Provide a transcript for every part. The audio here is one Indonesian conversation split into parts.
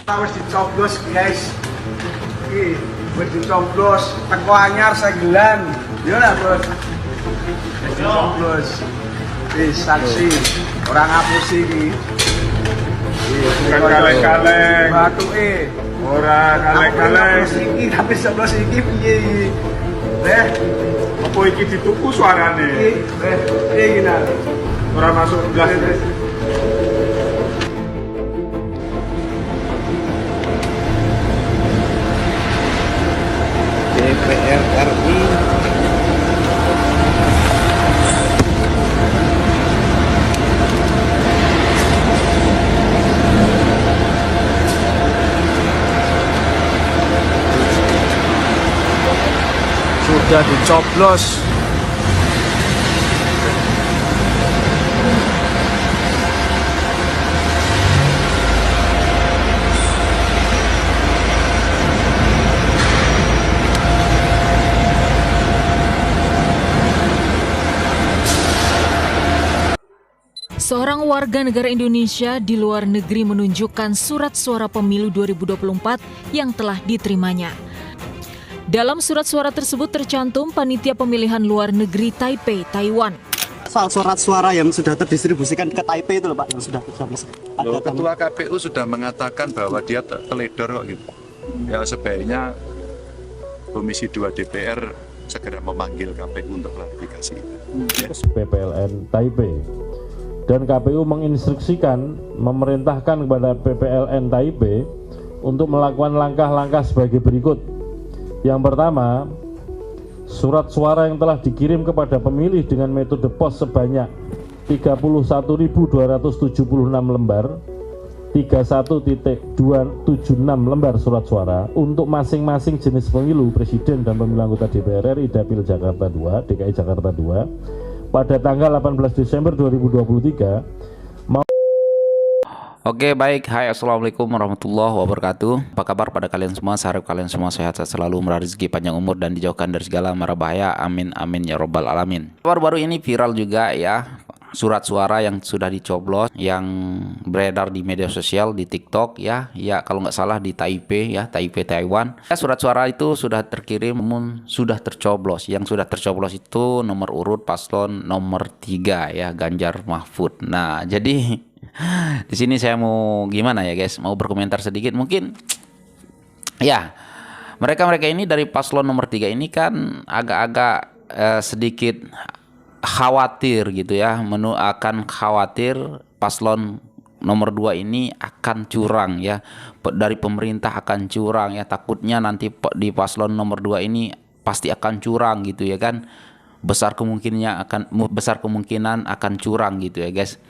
Wis dicoblos guys. Iki wis dicoblos teko anyar sagelan. Yo lah, Bos. Wis dicoblos. Wis saksi orang ngapus iki. Bukan kaleng-kaleng. Batuke. Ora kaleng-kaleng. Iki tapi coblos iki piye iki? Apa iki dituku suarane? Piye iki nah? Ora masuk blas. DPR RI sudah dicoblos. Seorang warga negara Indonesia di luar negeri menunjukkan surat suara pemilu 2024 yang telah diterimanya. Dalam surat suara tersebut tercantum panitia pemilihan luar negeri Taipei, Taiwan. Soal surat suara yang sudah terdistribusikan ke Taipei itu loh Pak, yang sudah Loh, Ketua KPU sudah mengatakan bahwa dia teledor kok gitu. Ya sebaiknya Komisi 2 DPR segera memanggil KPU untuk klarifikasi. Ya. PPLN Taipei. Dan KPU menginstruksikan, memerintahkan kepada PPLN Taipei untuk melakukan langkah-langkah sebagai berikut. Yang pertama, surat suara yang telah dikirim kepada pemilih dengan metode pos sebanyak 31.276 lembar, 31.276 lembar surat suara untuk masing-masing jenis pemilu presiden dan pemilu anggota DPR RI Dapil Jakarta 2, DKI Jakarta 2, pada tanggal 18 Desember 2023. Oke, baik. Hai, assalamualaikum warahmatullahi wabarakatuh. Apa kabar pada kalian semua? Saya harap kalian semua sehat selalu, meraih rezeki, panjang umur, dan dijauhkan dari segala mara bahaya. Amin amin ya robbal alamin. Baru-baru ini viral juga ya, surat suara yang sudah dicoblos yang beredar di media sosial, di TikTok ya kalau nggak salah di Taipei ya, Taipei Taiwan. Surat suara itu sudah terkirim namun sudah tercoblos. Yang sudah tercoblos itu nomor urut paslon nomor 3 ya, Ganjar Mahfud. Nah, jadi di sini saya mau gimana ya guys, mau berkomentar sedikit mungkin ya. Mereka ini dari paslon nomor 3 ini kan agak-agak sedikit khawatir gitu ya, akan khawatir paslon nomor 2 ini akan curang ya, dari pemerintah akan curang ya, takutnya nanti di paslon nomor 2 ini pasti akan curang gitu ya kan, besar kemungkinan akan curang gitu ya guys.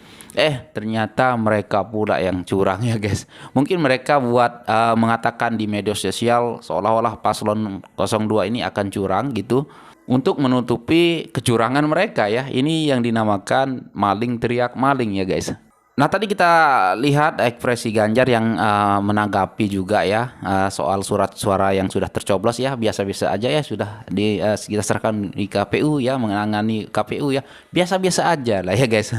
Ternyata mereka pula yang curang ya guys. Mungkin mereka buat mengatakan di media sosial seolah-olah paslon 02 ini akan curang gitu, untuk menutupi kecurangan mereka ya. Ini yang dinamakan maling teriak maling ya guys. Nah, tadi kita lihat ekspresi Ganjar yang menanggapi juga ya soal surat suara yang sudah tercoblos ya, biasa-biasa aja ya, sudah kita serahkan di KPU ya, menangani KPU ya, biasa-biasa aja lah ya guys.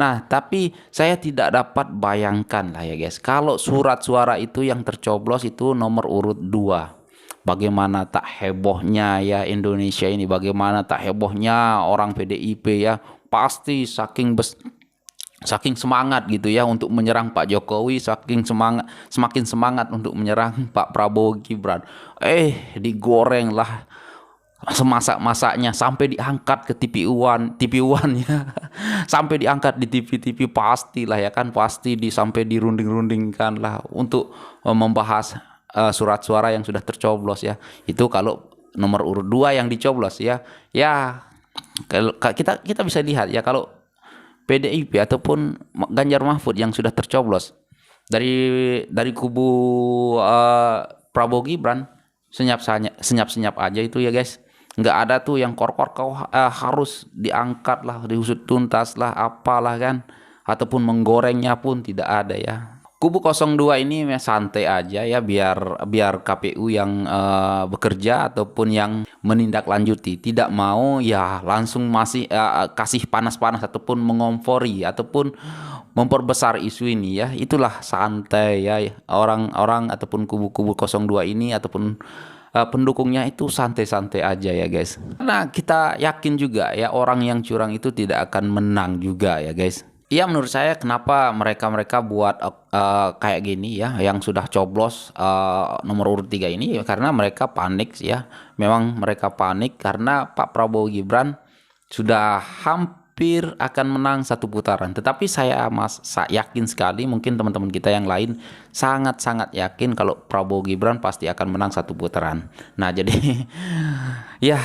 Nah, tapi saya tidak dapat bayangkan lah ya guys, kalau surat suara itu yang tercoblos itu nomor urut 2. Bagaimana tak hebohnya ya Indonesia ini, bagaimana tak hebohnya orang PDIP ya, pasti saking semangat gitu ya untuk menyerang Pak Jokowi, semakin semangat untuk menyerang Pak Prabowo Gibran. Digoreng lah semasak-masaknya sampai diangkat ke TV One ya. Sampai diangkat di TV pastilah ya kan, pasti sampai dirunding-rundingkan lah untuk membahas surat suara yang sudah tercoblos ya. Itu kalau nomor urut 2 yang dicoblos ya. Ya kalau kita bisa lihat ya, kalau PDIP ataupun Ganjar Mahfud yang sudah tercoblos dari kubu Prabowo Gibran, senyap aja itu ya guys. Nggak ada tuh yang harus diangkat lah, diusut tuntas lah, apalah kan, ataupun menggorengnya pun tidak ada ya. Kubu 02 ini santai aja ya, biar KPU yang bekerja ataupun yang menindaklanjuti, tidak mau ya langsung masih kasih panas-panas ataupun mengompori ataupun memperbesar isu ini ya, itulah santai ya orang-orang ataupun kubu-kubu 02 ini ataupun pendukungnya itu santai-santai aja ya guys. Karena kita yakin juga ya orang yang curang itu tidak akan menang juga ya guys. Ya menurut saya kenapa mereka buat kayak gini ya, yang sudah coblos nomor urut 3 ini ya, karena mereka panik ya. Memang mereka panik karena Pak Prabowo Gibran sudah hampir akan menang satu putaran. Tetapi saya yakin sekali, mungkin teman-teman kita yang lain sangat-sangat yakin kalau Prabowo Gibran pasti akan menang satu putaran. Nah jadi ya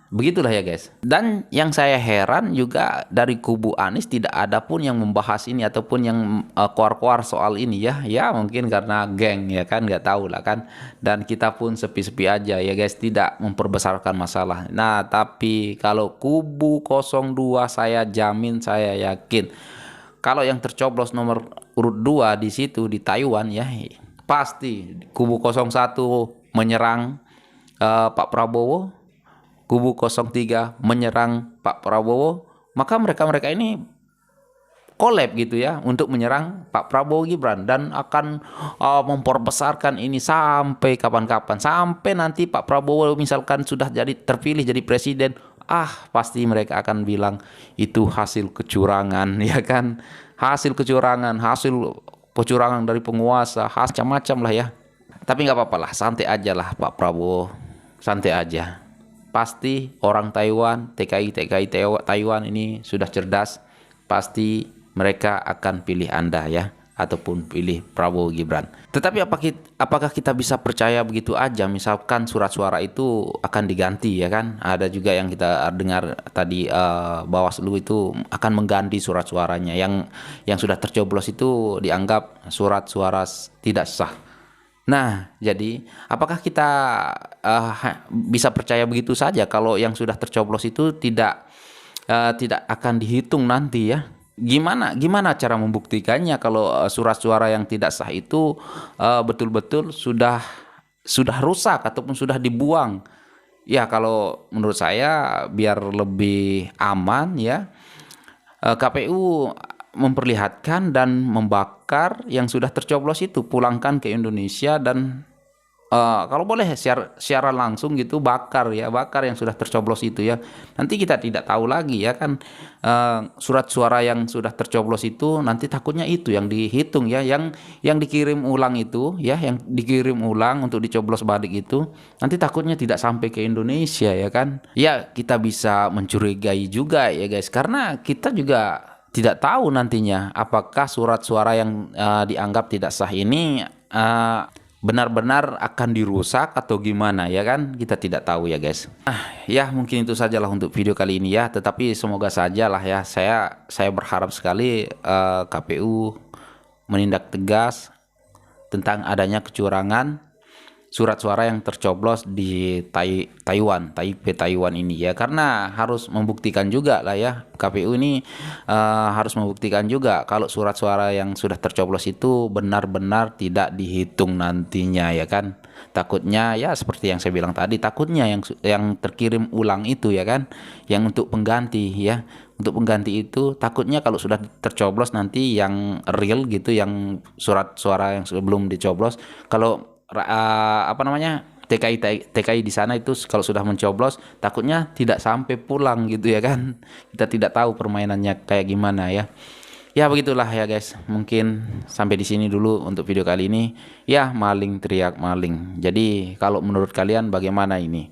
begitulah ya guys. Dan yang saya heran juga dari kubu Anies tidak ada pun yang membahas ini ataupun yang keluar-keluar soal ini ya. Ya mungkin karena geng ya kan, nggak tahu lah kan. Dan kita pun sepi-sepi aja ya guys, tidak memperbesarkan masalah. Nah tapi kalau kubu 02 saya jamin, saya yakin kalau yang tercoblos nomor urut 2 di situ di Taiwan ya, pasti kubu 01 menyerang Pak Prabowo, kubu 03 menyerang Pak Prabowo, maka mereka ini collab gitu ya untuk menyerang Pak Prabowo Gibran dan akan memperbesarkan ini sampai kapan-kapan, sampai nanti Pak Prabowo misalkan sudah terpilih jadi presiden, pasti mereka akan bilang itu hasil kecurangan ya kan, hasil kecurangan, hasil kecurangan dari penguasa, macam-macam lah ya. Tapi nggak apa-apa lah, santai aja lah Pak Prabowo, santai aja. Pasti orang Taiwan, TKI Taiwan ini sudah cerdas, pasti mereka akan pilih Anda ya, ataupun pilih Prabowo Gibran. Tetapi apakah kita bisa percaya begitu aja misalkan surat suara itu akan diganti ya kan? Ada juga yang kita dengar tadi Bawaslu itu akan mengganti surat suaranya, yang sudah tercoblos itu dianggap surat suara tidak sah. Nah, jadi apakah kita bisa percaya begitu saja kalau yang sudah tercoblos itu tidak akan dihitung nanti ya? Gimana cara membuktikannya kalau surat suara yang tidak sah itu betul-betul sudah rusak ataupun sudah dibuang? Ya, kalau menurut saya biar lebih aman ya, KPU memperlihatkan dan membakar yang sudah tercoblos itu, pulangkan ke Indonesia dan kalau boleh siaran langsung gitu, bakar yang sudah tercoblos itu ya. Nanti kita tidak tahu lagi ya kan, surat suara yang sudah tercoblos itu nanti takutnya itu yang dihitung ya, yang dikirim ulang itu ya, yang dikirim ulang untuk dicoblos balik itu nanti takutnya tidak sampai ke Indonesia ya kan. Ya kita bisa mencurigai juga ya guys, karena kita juga tidak tahu nantinya apakah surat suara yang dianggap tidak sah ini benar-benar akan dirusak atau gimana ya kan, kita tidak tahu ya guys. Ya mungkin itu sajalah untuk video kali ini ya, tetapi semoga sajalah ya, saya berharap sekali KPU menindak tegas tentang adanya kecurangan surat suara yang tercoblos di Taipei Taiwan ini ya, karena harus membuktikan juga lah ya, KPU ini harus membuktikan juga kalau surat suara yang sudah tercoblos itu benar-benar tidak dihitung nantinya ya kan. Takutnya ya seperti yang saya bilang tadi, takutnya yang terkirim ulang itu ya kan, yang untuk pengganti ya, untuk pengganti itu takutnya kalau sudah tercoblos nanti yang real gitu, yang surat suara yang sebelum dicoblos, kalau TKI di sana itu kalau sudah mencoblos takutnya tidak sampai pulang gitu ya kan. Kita tidak tahu permainannya kayak gimana ya. Ya begitulah ya guys. Mungkin sampai di sini dulu untuk video kali ini. Ya maling teriak maling. Jadi kalau menurut kalian bagaimana ini?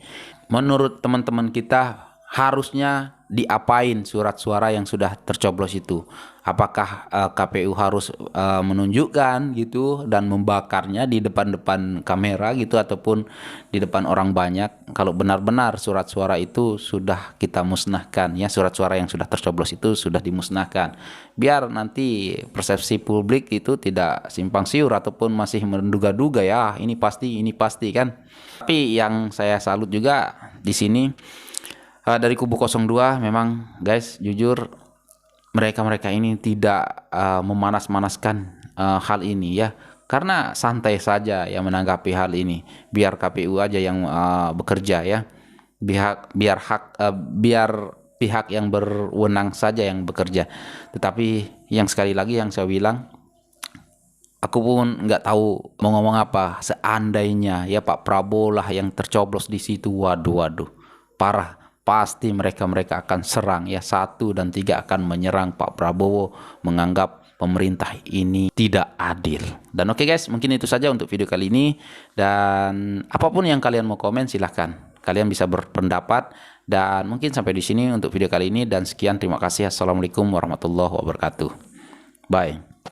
Menurut teman-teman kita harusnya diapain surat suara yang sudah tercoblos itu? Apakah KPU harus menunjukkan gitu dan membakarnya di depan kamera gitu, ataupun di depan orang banyak kalau benar-benar surat suara itu sudah kita musnahkan ya, surat suara yang sudah tercoblos itu sudah dimusnahkan, biar nanti persepsi publik itu tidak simpang siur ataupun masih menduga-duga ya ini pasti kan. Tapi yang saya salut juga di sini dari kubu 02 memang guys, jujur mereka ini tidak memanas-manaskan hal ini ya, karena santai saja ya menanggapi hal ini, biar KPU aja yang bekerja ya, biar pihak yang berwenang saja yang bekerja. Tetapi yang sekali lagi yang saya bilang, aku pun nggak tahu mau ngomong apa. Seandainya ya Pak Prabowo lah yang tercoblos di situ, waduh, parah. Pasti mereka akan serang ya, 1 dan 3 akan menyerang Pak Prabowo, menganggap pemerintah ini tidak adil. Dan oke guys, mungkin itu saja untuk video kali ini. Dan apapun yang kalian mau komen silahkan. Kalian bisa berpendapat. Dan mungkin sampai di sini untuk video kali ini. Dan sekian, terima kasih. Assalamualaikum warahmatullahi wabarakatuh. Bye.